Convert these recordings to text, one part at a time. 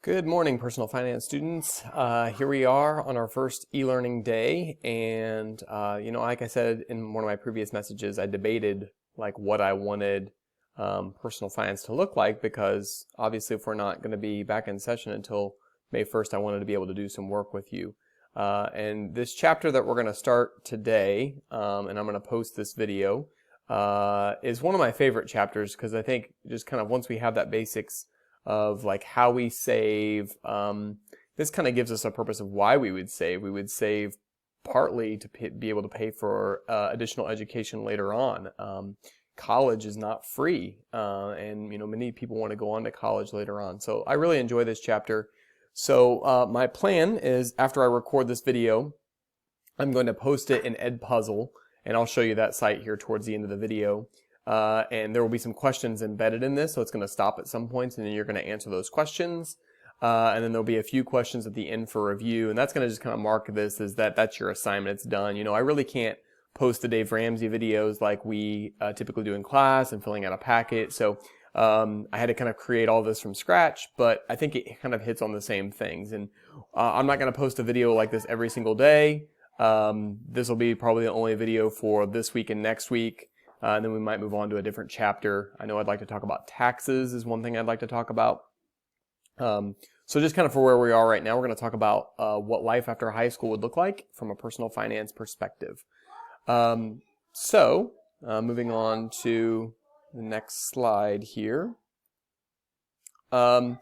Good morning, personal finance students. Here we are on our first e-learning day, and like I said in one of my previous messages, I debated like what I wanted personal finance to look like, because obviously if we're not going to be back in session until May 1st, I wanted to be able to do some work with you. And this chapter that we're going to start today, and I'm going to post this video, is one of my favorite chapters, because I think just kind of once we have that basics of like how we save, this kind of gives us a purpose of why we would save. We would save partly to be able to pay for additional education later on. College is not free, and many people want to go on to college later on. So I really enjoy this chapter. So my plan is, after I record this video, I'm going to post it in Edpuzzle, and I'll show you that site here towards the end of the video. And there will be some questions embedded in this, so it's going to stop at some points, and then you're going to answer those questions. And then there'll be a few questions at the end for review, and that's going to just kind of mark this as that's your assignment. It's done. I really can't post the Dave Ramsey videos like we typically do in class and filling out a packet. So I had to kind of create all this from scratch, but I think it kind of hits on the same things. And I'm not going to post a video like this every single day. This will be probably the only video for this week and next week. And then we might move on to a different chapter. I know I'd like to talk about taxes is one thing I'd like to talk about. So just kind of for where we are right now, we're going to talk about what life after high school would look like from a personal finance perspective. Moving on to the next slide here. One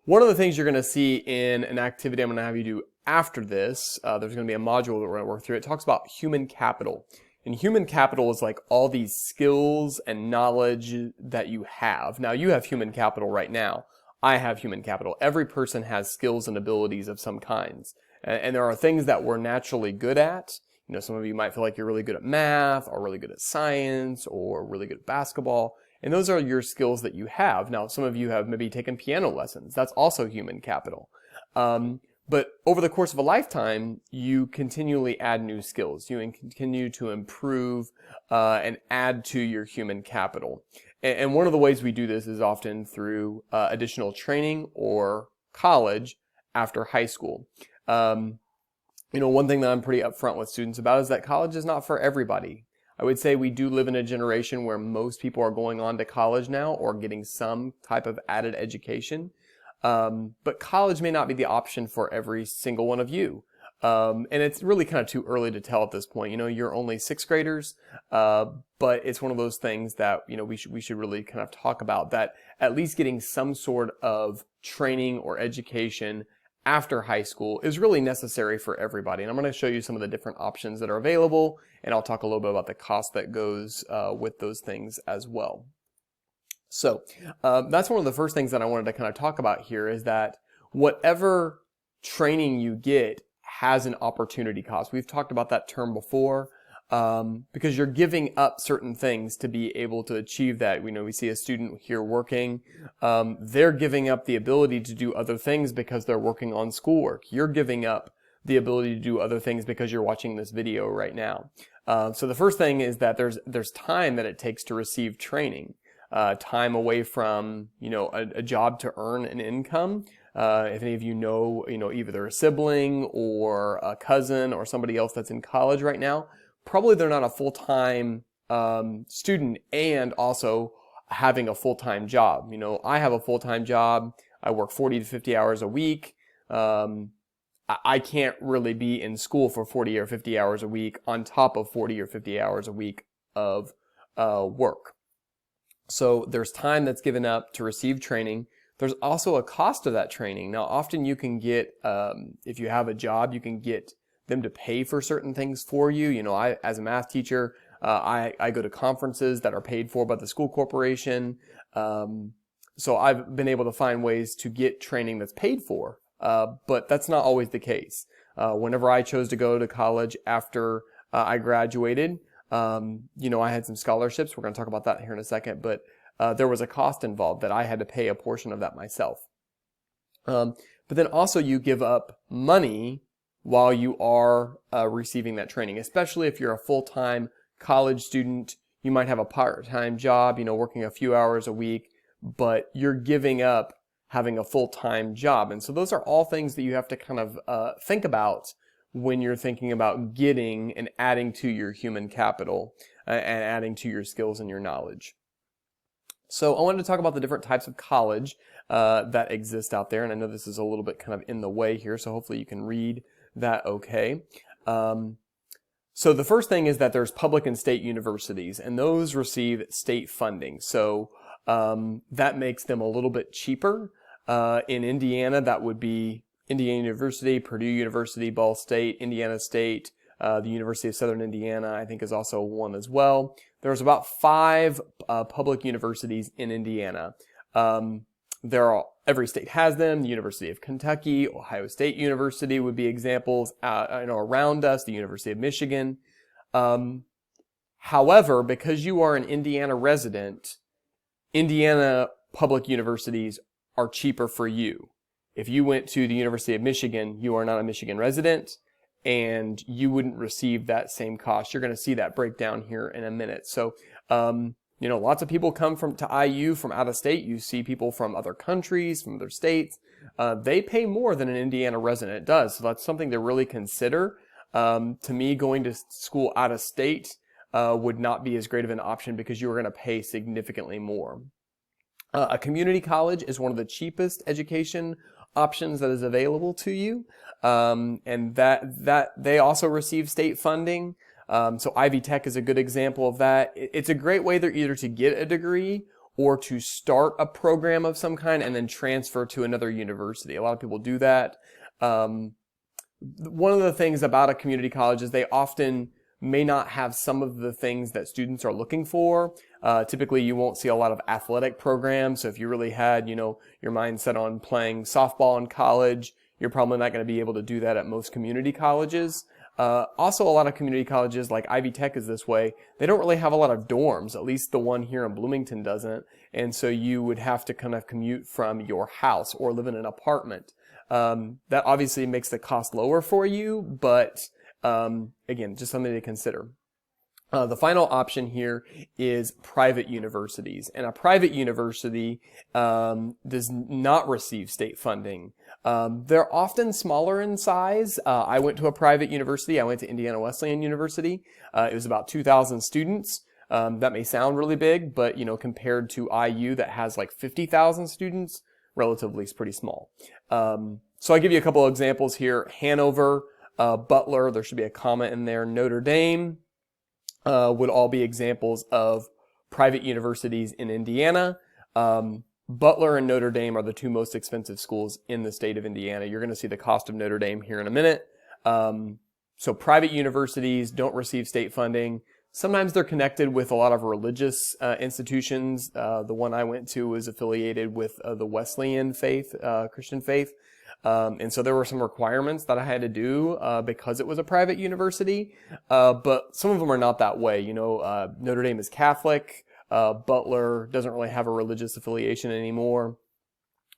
of the things you're going to see in an activity I'm going to have you do after this, there's going to be a module that we're going to work through. It talks about human capital. And human capital is like all these skills and knowledge that you have. Now, you have human capital right now. I have human capital. Every person has skills and abilities of some kinds. And there are things that we're naturally good at. Some of you might feel like you're really good at math, or really good at science, or really good at basketball. And those are your skills that you have. Now, some of you have maybe taken piano lessons. That's also human capital. But over the course of a lifetime, you continually add new skills. You continue to improve and add to your human capital. And one of the ways we do this is often through additional training or college after high school. One thing that I'm pretty upfront with students about is that college is not for everybody. I would say we do live in a generation where most people are going on to college now or getting some type of added education. But college may not be the option for every single one of you. And it's really kind of too early to tell at this point. You're only sixth graders, but it's one of those things that, we should really kind of talk about, that at least getting some sort of training or education after high school is really necessary for everybody. And I'm going to show you some of the different options that are available, and I'll talk a little bit about the cost that goes with those things as well. So that's one of the first things that I wanted to kind of talk about here, is that whatever training you get has an opportunity cost. We've talked about that term before, because you're giving up certain things to be able to achieve that. We see a student here working. They're giving up the ability to do other things because they're working on schoolwork. You're giving up the ability to do other things because you're watching this video right now. So the first thing is that there's time that it takes to receive training. Time away from, a job to earn an income. If any of you know, either a sibling or a cousin or somebody else that's in college right now, probably they're not a full-time student and also having a full-time job. I have a full-time job. I work 40 to 50 hours a week. I can't really be in school for 40 or 50 hours a week on top of 40 or 50 hours a week of work. So there's time that's given up to receive training. There's also a cost of that training. Now, often you can get, if you have a job, you can get them to pay for certain things for you. I, as a math teacher, I go to conferences that are paid for by the school corporation. So I've been able to find ways to get training that's paid for, but that's not always the case. Whenever I chose to go to college after I graduated, I had some scholarships. We're going to talk about that here in a second, but there was a cost involved that I had to pay a portion of that myself. But then also you give up money while you are receiving that training, especially if you're a full-time college student. You might have a part-time job, working a few hours a week, but you're giving up having a full-time job. And so those are all things that you have to kind of think about when you're thinking about getting and adding to your human capital and adding to your skills and your knowledge. So I wanted to talk about the different types of college that exist out there, and I know this is a little bit kind of in the way here, so hopefully you can read that okay. So the first thing is that there's public and state universities, and those receive state funding. So that makes them a little bit cheaper. In Indiana, that would be Indiana University, Purdue University, Ball State, Indiana State, the University of Southern Indiana, I think, is also one as well. There's about 5 public universities in Indiana. Every state has them. The University of Kentucky, Ohio State University would be examples. Around us, the University of Michigan. However, because you are an Indiana resident, Indiana public universities are cheaper for you. If you went to the University of Michigan, you are not a Michigan resident, and you wouldn't receive that same cost. You're going to see that breakdown here in a minute. So, lots of people come to IU from out of state. You see people from other countries, from other states. They pay more than an Indiana resident does. So that's something to really consider. To me, going to school out of state would not be as great of an option because you are going to pay significantly more. A community college is one of the cheapest education options that is available to you, and that they also receive state funding. So Ivy Tech is a good example of that. It's a great way either to get a degree or to start a program of some kind and then transfer to another university. A lot of people do that. One of the things about a community college is they often may not have some of the things that students are looking for. Typically, you won't see a lot of athletic programs. So if you really had, your mind set on playing softball in college, you're probably not going to be able to do that at most community colleges. Also, a lot of community colleges, like Ivy Tech is this way, they don't really have a lot of dorms. At least the one here in Bloomington doesn't. And so you would have to kind of commute from your house or live in an apartment. That obviously makes the cost lower for you, but again, just something to consider. The final option here is private universities, and a private university does not receive state funding. They're often smaller in size. I went to a private university. I went to Indiana Wesleyan University. It was about 2,000 students. That may sound really big, but compared to IU that has like 50,000 students, relatively is pretty small. So I give you a couple of examples here. Hanover, Butler, there should be a comma in there. Notre Dame would all be examples of private universities in Indiana. Butler and Notre Dame are the 2 most expensive schools in the state of Indiana. You're going to see the cost of Notre Dame here in a minute. So private universities don't receive state funding. Sometimes they're connected with a lot of religious institutions. The one I went to was affiliated with the Wesleyan faith, Christian faith. And so there were some requirements that I had to do because it was a private university, but some of them are not that way. Notre Dame is Catholic. Butler doesn't really have a religious affiliation anymore.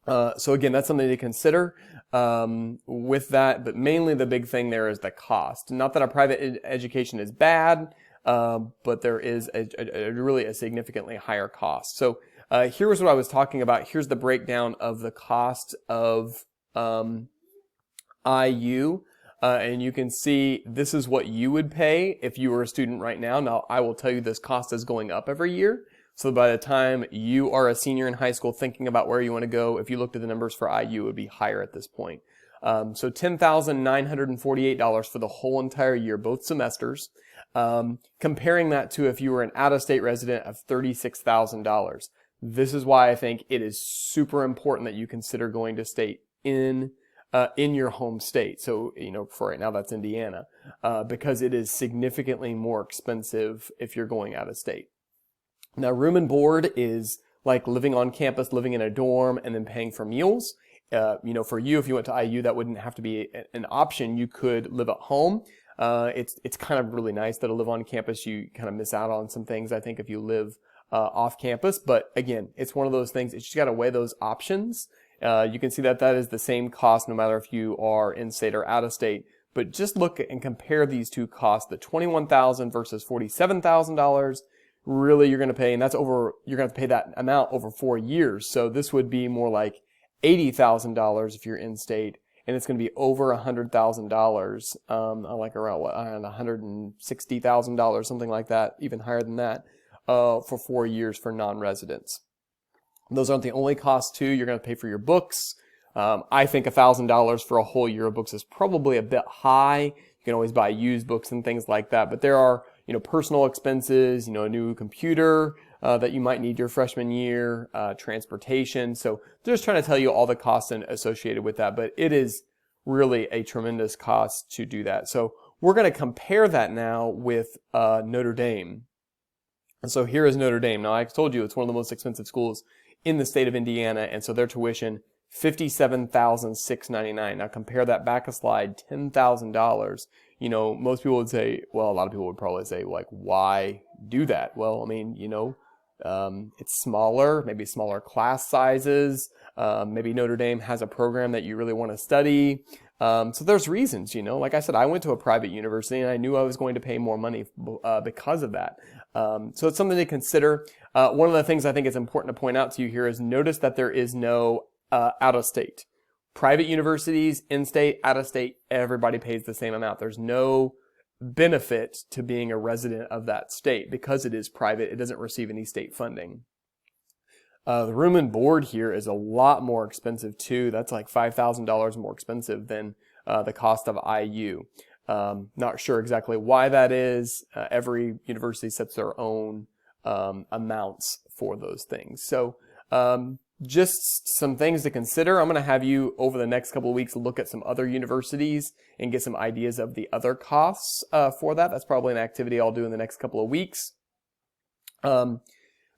So again, that's something to consider with that, but mainly the big thing there is the cost. Not that a private education is bad, but there is really a significantly higher cost. So here was what I was talking about. Here's the breakdown of the cost of IU, and you can see this is what you would pay if you were a student right now. Now, I will tell you this cost is going up every year. So by the time you are a senior in high school thinking about where you want to go, if you looked at the numbers for IU, it would be higher at this point. So $10,948 for the whole entire year, both semesters. Comparing that to if you were an out-of-state resident of $36,000. This is why I think it is super important that you consider going to state in your home state. So, for right now, that's Indiana, because it is significantly more expensive if you're going out of state. Now, room and board is like living on campus, living in a dorm, and then paying for meals. For you, if you went to IU, that wouldn't have to be an option. You could live at home. It's kind of really nice that to live on campus, you kind of miss out on some things, I think, if you live off campus. But again, it's one of those things. It's just got to weigh those options. You can see that is the same cost no matter if you are in state or out of state. But just look and compare these two costs, the $21,000 versus $47,000. Really, you're going to pay, and you're going to pay that amount over 4 years. So this would be more like $80,000 if you're in-state, and it's going to be over $100,000, like around $160,000, something like that, even higher than that, for 4 years for non-residents. Those aren't the only costs too. You're going to pay for your books. I think $1,000 for a whole year of books is probably a bit high. You can always buy used books and things like that, but there are, personal expenses, a new computer that you might need your freshman year, transportation. So they're just trying to tell you all the costs associated with that, but it is really a tremendous cost to do that. So we're going to compare that now with Notre Dame. And so here is Notre Dame. Now I told you it's one of the most expensive schools in the state of Indiana, and so their tuition, $57,699. Now compare that back a slide, $10,000. Most people would say, well, a lot of people would probably say, like, why do that? Well, I mean, it's smaller, maybe smaller class sizes. Maybe Notre Dame has a program that you really want to study. So there's reasons, like I said, I went to a private university and I knew I was going to pay more money because of that. So it's something to consider. One of the things I think is important to point out to you here is notice that there is no out of state. Private universities, in-state, out-of-state, everybody pays the same amount. There's no benefit to being a resident of that state because it is private. It doesn't receive any state funding. The room and board here is a lot more expensive too. That's like $5,000 more expensive than the cost of IU. Not sure exactly why that is. Every university sets their own amounts for those things. So just some things to consider. I'm going to have you over the next couple of weeks look at some other universities and get some ideas of the other costs for that. That's probably an activity I'll do in the next couple of weeks.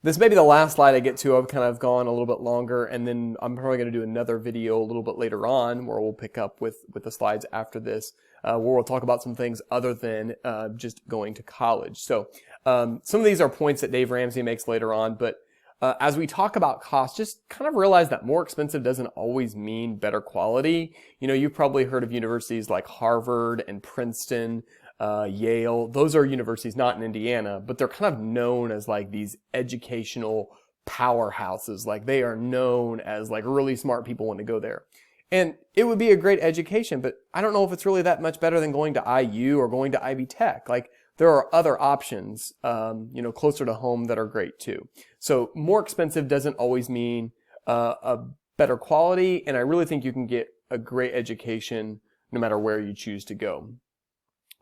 This may be the last slide I get to. I've kind of gone a little bit longer, and then I'm probably going to do another video a little bit later on where we'll pick up with the slides after this, where we'll talk about some things other than just going to college. So some of these are points that Dave Ramsey makes later on, but as we talk about cost, just kind of realize that more expensive doesn't always mean better quality. You've probably heard of universities like Harvard and Princeton, Yale. Those are universities not in Indiana, but they're kind of known as like these educational powerhouses. Like they are known as like really smart people want to go there. And it would be a great education, but I don't know if it's really that much better than going to IU or going to Ivy Tech. Like there are other options, closer to home that are great too. So more expensive doesn't always mean a better quality, and I really think you can get a great education no matter where you choose to go.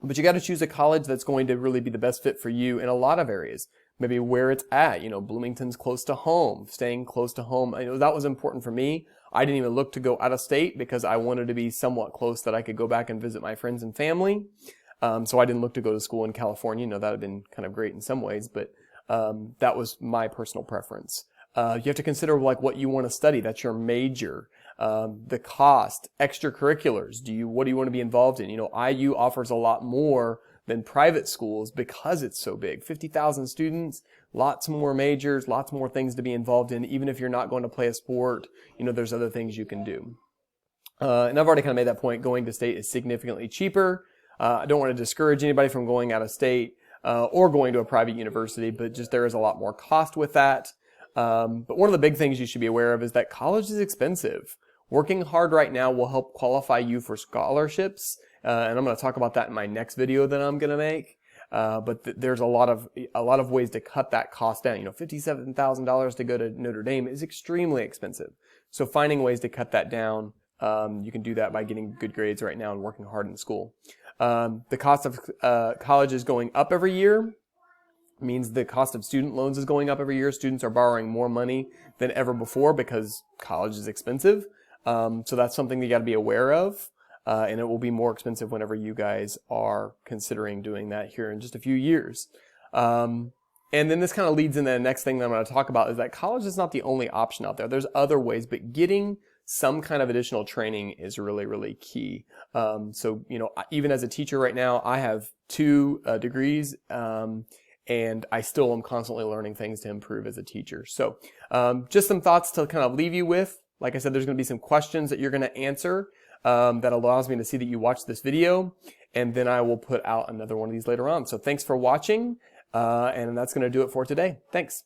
But you got to choose a college that's going to really be the best fit for you in a lot of areas. Maybe where it's at, Bloomington's close to home, staying close to home. I know that was important for me. I didn't even look to go out of state because I wanted to be somewhat close that I could go back and visit my friends and family. So I didn't look to go to school in California. That would have been kind of great in some ways, but that was my personal preference. You have to consider like what you want to study. That's your major. The cost, extracurriculars. What do you want to be involved in? IU offers a lot more than private schools because it's so big. 50,000 students, lots more majors, lots more things to be involved in. Even if you're not going to play a sport, there's other things you can do. And I've already kind of made that point. Going to state is significantly cheaper. I don't want to discourage anybody from going out of state or going to a private university, but just there is a lot more cost with that. But one of the big things you should be aware of is that college is expensive. Working hard right now will help qualify you for scholarships, and I'm going to talk about that in my next video that I'm going to make. But there's a lot of ways to cut that cost down. $57,000 to go to Notre Dame is extremely expensive. So finding ways to cut that down, you can do that by getting good grades right now and working hard in school. The cost of college is going up every year. Means the cost of student loans is going up every year. Students are borrowing more money than ever before because college is expensive. So that's something you got to be aware of. And it will be more expensive whenever you guys are considering doing that here in just a few years. And then this kind of leads into the next thing that I'm going to talk about is that college is not the only option out there. There's other ways, but getting some kind of additional training is really, really key. So, even as a teacher right now, I have 2 degrees, and I still am constantly learning things to improve as a teacher. So just some thoughts to kind of leave you with. Like I said, there's going to be some questions that you're going to answer that allows me to see that you watched this video, and then I will put out another one of these later on. So thanks for watching, and that's going to do it for today. Thanks.